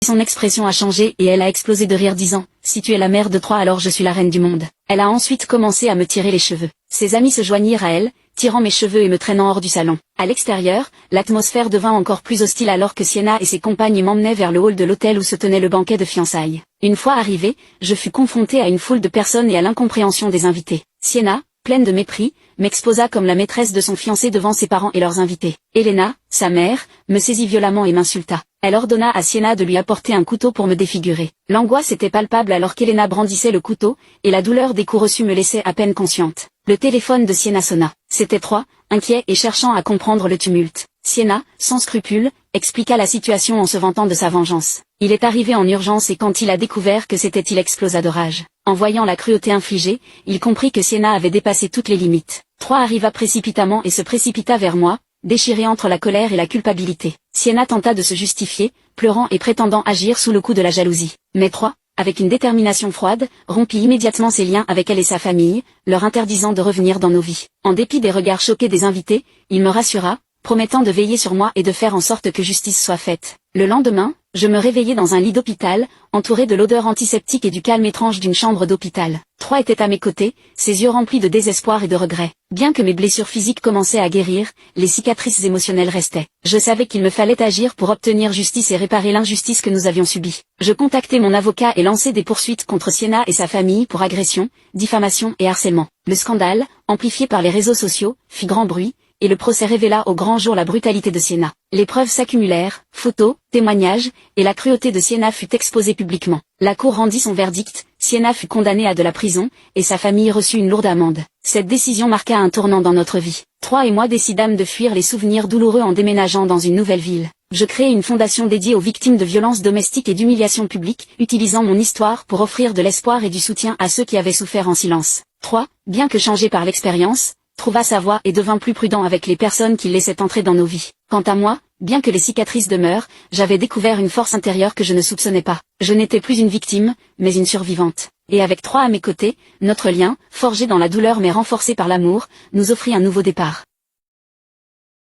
Son expression a changé et elle a explosé de rire disant « Si tu es la mère de 3 alors je suis la reine du monde ». Elle a ensuite commencé à me tirer les cheveux. Ses amis se joignirent à elle, tirant mes cheveux et me traînant hors du salon. À l'extérieur, l'atmosphère devint encore plus hostile alors que Sienna et ses compagnes m'emmenaient vers le hall de l'hôtel où se tenait le banquet de fiançailles. Une fois arrivée, je fus confrontée à une foule de personnes et à l'incompréhension des invités. Sienna, pleine de mépris, m'exposa comme la maîtresse de son fiancé devant ses parents et leurs invités. Elena, sa mère, me saisit violemment et m'insulta. Elle ordonna à Sienna de lui apporter un couteau pour me défigurer. L'angoisse était palpable alors qu'Elena brandissait le couteau, et la douleur des coups reçus me laissait à peine consciente. Le téléphone de Sienna sonna. C'était Troy, inquiet et cherchant à comprendre le tumulte. Sienna, sans scrupule, expliqua la situation en se vantant de sa vengeance. Il est arrivé en urgence et quand il a découvert que c'était il explosa de rage. En voyant la cruauté infligée, il comprit que Sienna avait dépassé toutes les limites. Troy arriva précipitamment et se précipita vers moi, déchiré entre la colère et la culpabilité. Sienna tenta de se justifier, pleurant et prétendant agir sous le coup de la jalousie. Mais Troy, avec une détermination froide, rompit immédiatement ses liens avec elle et sa famille, leur interdisant de revenir dans nos vies. En dépit des regards choqués des invités, il me rassura, promettant de veiller sur moi et de faire en sorte que justice soit faite. Le lendemain, je me réveillai dans un lit d'hôpital, entouré de l'odeur antiseptique et du calme étrange d'une chambre d'hôpital. Troy était à mes côtés, ses yeux remplis de désespoir et de regret. Bien que mes blessures physiques commençaient à guérir, les cicatrices émotionnelles restaient. Je savais qu'il me fallait agir pour obtenir justice et réparer l'injustice que nous avions subie. Je contactai mon avocat et lançai des poursuites contre Sienna et sa famille pour agression, diffamation et harcèlement. Le scandale, amplifié par les réseaux sociaux, fit grand bruit, et le procès révéla au grand jour la brutalité de Sienna. Les preuves s'accumulèrent, photos, témoignages, et la cruauté de Sienna fut exposée publiquement. La cour rendit son verdict, Sienna fut condamnée à de la prison, et sa famille reçut une lourde amende. Cette décision marqua un tournant dans notre vie. Troy et moi décidâmes de fuir les souvenirs douloureux en déménageant dans une nouvelle ville. Je créai une fondation dédiée aux victimes de violences domestiques et d'humiliations publiques, utilisant mon histoire pour offrir de l'espoir et du soutien à ceux qui avaient souffert en silence. Troy, bien que changé par l'expérience, trouva sa voie et devint plus prudent avec les personnes qu'il laissait entrer dans nos vies. Quant à moi, bien que les cicatrices demeurent, j'avais découvert une force intérieure que je ne soupçonnais pas. Je n'étais plus une victime, mais une survivante. Et avec Troy à mes côtés, notre lien, forgé dans la douleur mais renforcé par l'amour, nous offrit un nouveau départ.